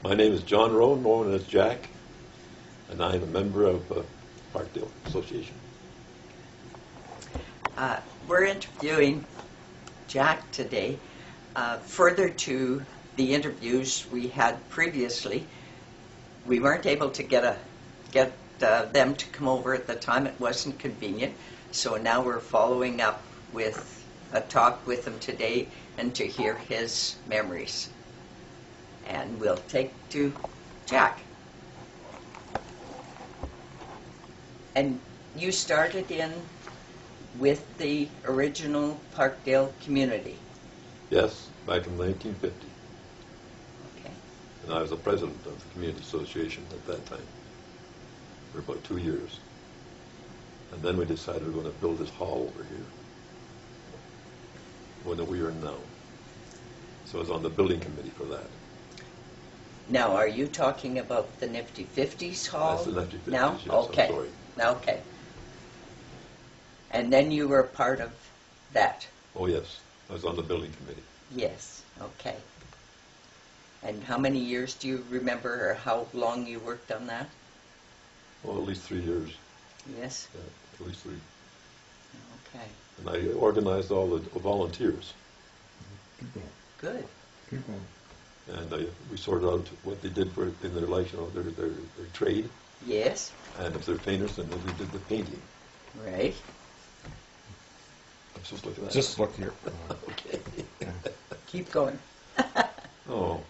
My name is John Rowe, known as Jack, and I am a member of Parkdale Association. We're interviewing Jack today. Further to the interviews we had previously, we weren't able to get them to come over at the time. It wasn't convenient. So now we're following up with a talk with him today and to hear his memories. And we'll take to Jack. And you started in with the original Parkdale community. Yes, back in 1950. Okay. And I was the president of the Community Association at that time for about 2 years. And then we decided we were going to build this hall over here, one that we are in now. So I was on the building committee for that. Now, are you talking about the Nifty 50s hall? That's the Nifty 50s, now? yes, Okay. I'm sorry. Okay. And then you were part of that? Oh, yes. I was on the building committee. Yes. Okay. And how many years do you remember, or how long you worked on that? Well, at least 3 years. Yes? Yeah, at least 3. Okay. And I organized all the volunteers. Good. And we sorted out what they did in their life, their trade. Yes. And if they're painters, then we did the painting. Right. I'm supposed to look at that? Just look here. Okay. Keep going. Oh,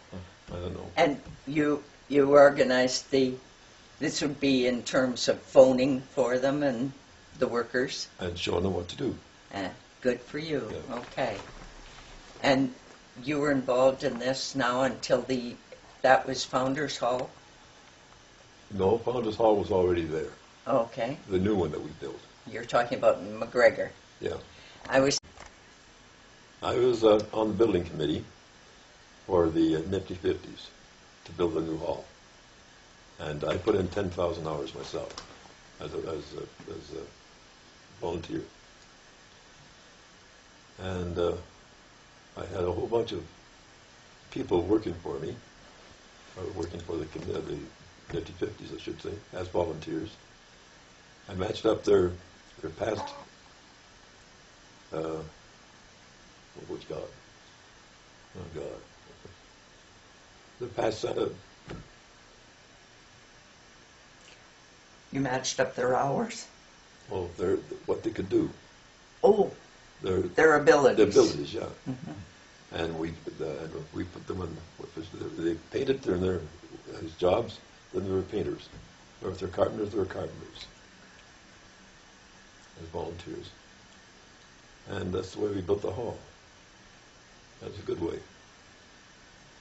I don't know. And you organized this would be in terms of phoning for them and the workers? And showing them what to do. Good for you. Yeah. Okay. And you were involved in this now until that was Founders Hall? No, Founders Hall was already there. Okay. The new one that we built. You're talking about McGregor. Yeah. I was on the building committee for the Nifty 50s to build a new hall. And I put in 10,000 hours myself as a volunteer. And I had a whole bunch of people working for me, or working for the Nifty 50s, I should say, as volunteers. I matched up their past, oh God, the past, You matched up their hours? well, what they could do. Oh, their abilities. Their abilities, yeah. Mm-hmm. And we put them on, they painted their as jobs, then they were painters. Or if they're carpenters, they were carpenters. As volunteers. And that's the way we built the hall. That's a good way.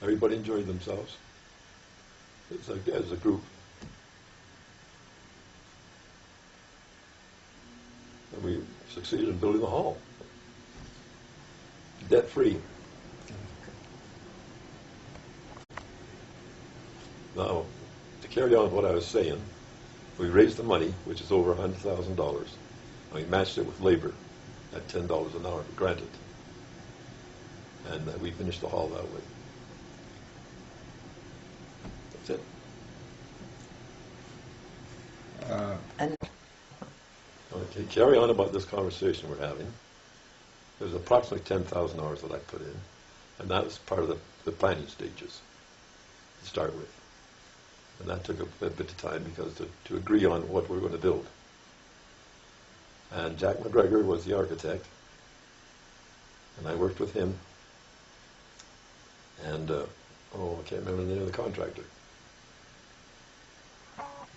Everybody enjoyed themselves. It's like as a group. And we succeeded in building the hall. Debt-free. Now, to carry on with what I was saying, we raised the money, which is over $100,000, and we matched it with labor at $10 an hour, granted. And we finished the hall that way. That's it. And Okay, carry on about this conversation we're having. There's approximately 10,000 hours that I put in, and that was part of the planning stages to start with. And that took a bit of time because to agree on what we were going to build. And Jack McGregor was the architect, and I worked with him. And, I can't remember the name of the contractor.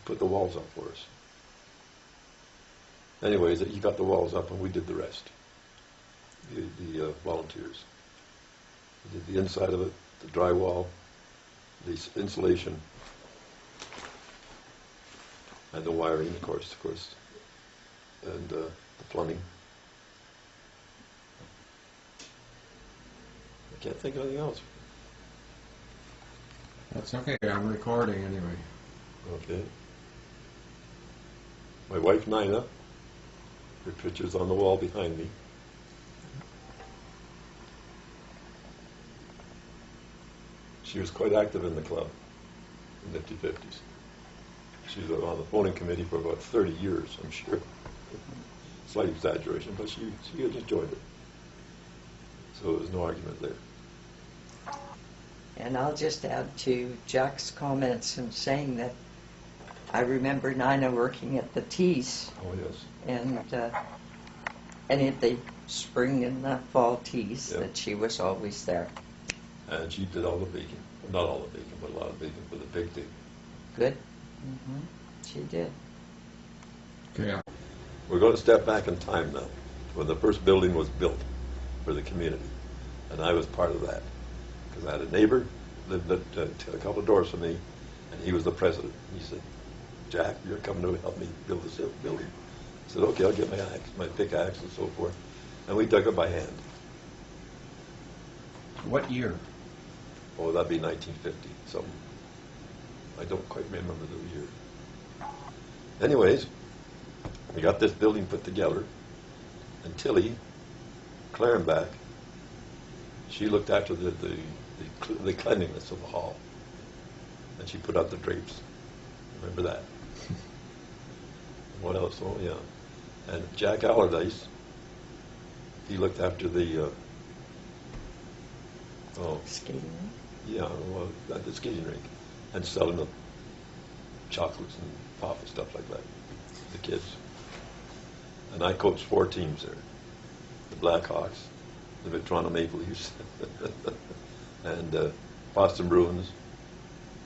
Put the walls up for us. Anyways, he got the walls up and we did the rest. The volunteers. We did the inside of it, the drywall, the insulation, and the wiring, of course, and the plumbing. I can't think of anything else. That's okay, I'm recording anyway. Okay. My wife, Nina, her picture's on the wall behind me. She was quite active in the club. nifty 50s. She was on the polling committee for about 30 years, I'm sure. Slight exaggeration, but she enjoyed it. So there was no argument there. And I'll just add to Jack's comments and saying that I remember Nina working at the teas Oh, yes. and any of the spring and the fall teas, Yeah. that she was always there. And she did all the baking. Not all the baking, but a lot of baking for the big day. Good. Hmm. She did. Okay, We're going to step back in time now, when the first building was built for the community. And I was part of that. Because I had a neighbor, lived a couple of doors from me, and he was the president. He said, Jack, you're coming to help me build this building. I said, okay, I'll get my pickaxe and so forth. And we dug it by hand. what year? Oh, that'd be 1950, something. I don't quite remember the year. Anyways, we got this building put together, and Tilly Clarenbach, she looked after the cleanliness of the hall, and she put out the drapes. Remember that? What else? Oh, yeah. And Jack Allardyce, he looked after the, Skating. yeah, well, at the skating rink, and selling the chocolates and pop and stuff like that to the kids. And I coached 4 teams there: the Blackhawks, the Toronto Maple Leafs, and Boston Bruins.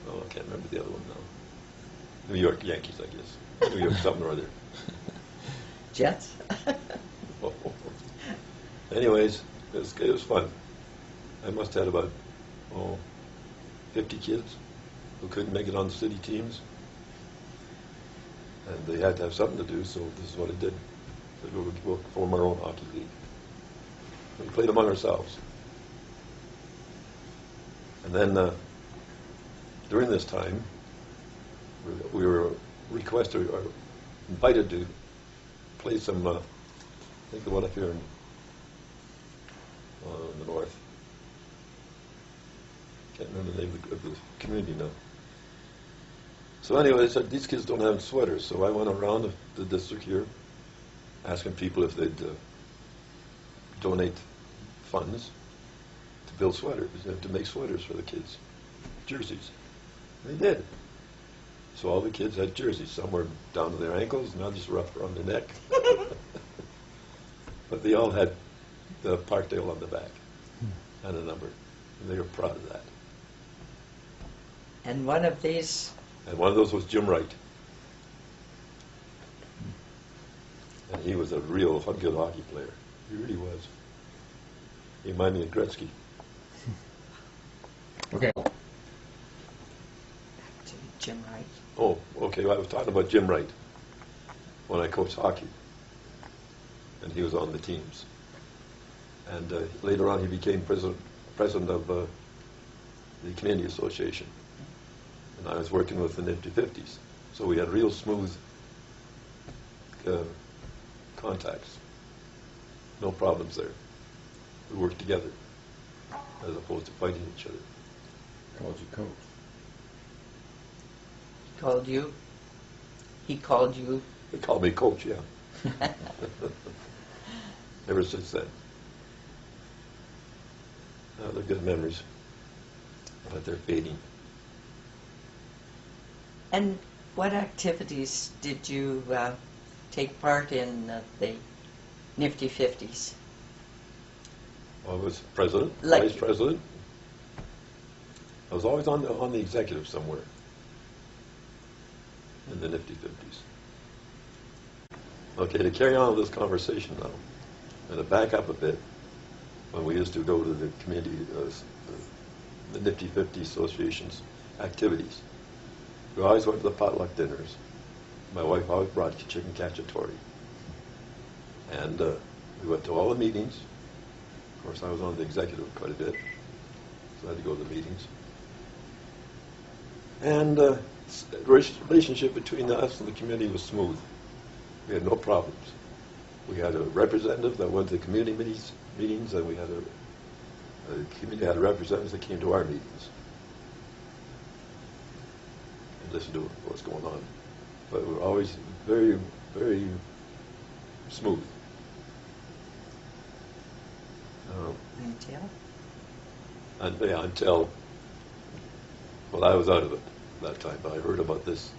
Oh, I can't remember the other one now. New York Yankees, I guess. New York something or other. Jets. Anyways, it was fun. I must have had about 50 kids who couldn't make it on the city teams, and they had to have something to do. So this is what I did. We'll form our own hockey league. We played among ourselves, and then during this time, we were requested or invited to play some. I think the one up here in the north. Can't remember the name of the community now. So anyway, I said, these kids don't have sweaters. So I went around the district here asking people if they'd donate funds to build sweaters, to make sweaters for the kids, jerseys. And they did. So all the kids had jerseys. Some were down to their ankles, and others were up around their neck. But they all had the Parkdale on the back and a number. And they were proud of that. And one of these. And one of those was Jim Wright. And he was a real good hockey player. He really was. He reminded me of Gretzky. Okay. Back to Jim Wright. Oh, okay. Well, I was talking about Jim Wright when I coached hockey. And he was on the teams. And later on he became president of the Community Association. And I was working with the nifty 50s. So we had real smooth contacts. No problems there. We worked together as opposed to fighting each other. Called you coach. He called you. He called you. They called me coach, yeah. Ever since then. They're good memories, but they're fading. And what activities did you take part in the Nifty 50s? I was president, Like- vice president. I was always on the executive somewhere in the nifty 50s. Okay, to carry on with this conversation now, and to back up a bit, when we used to go to the community, the Nifty 50 Association's activities, we always went to the potluck dinners. My wife always brought chicken cacciatore. And we went to all the meetings. Of course, I was on the executive quite a bit, so I had to go to the meetings. And the relationship between us and the community was smooth. We had no problems. We had a representative that went to the community meetings, and we had the community had representatives that came to our meetings. listen to what's going on. But we're always very, very smooth. Until, well, I was out of it that time, but I heard about this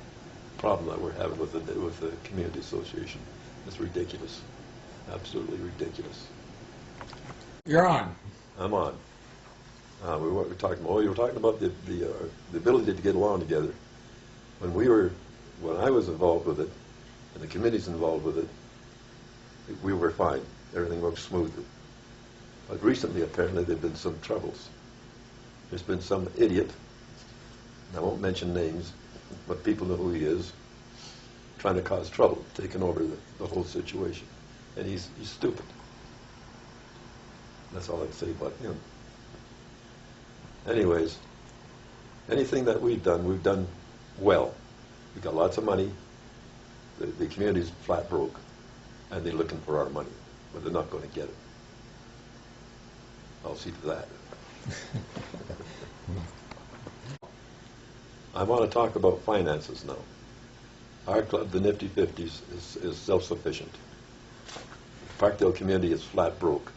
problem that we're having with the community association. It's ridiculous, absolutely ridiculous. You're on. I'm on. We were talking. Oh, you were talking about the ability to get along together. When I was involved with it, and the committees involved with it, we were fine. Everything worked smoothly. But recently, apparently, there've been some troubles. There's been some idiot, and I won't mention names, but people know who he is, trying to cause trouble, taking over the whole situation. And he's stupid. That's all I'd say about him. Anyways, anything that we've done well. We've got lots of money. The community's flat broke, and they're looking for our money, but they're not going to get it. I'll see to that. I want to talk about finances now. Our club, the Nifty 50s, is self-sufficient. The Parkdale community is flat broke,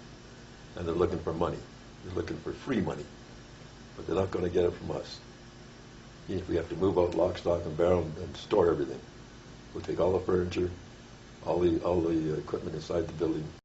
and they're looking for money. They're looking for free money, but they're not going to get it from us. If we have to move out lock, stock, and barrel and store everything, we'll take all the furniture, all the equipment inside the building,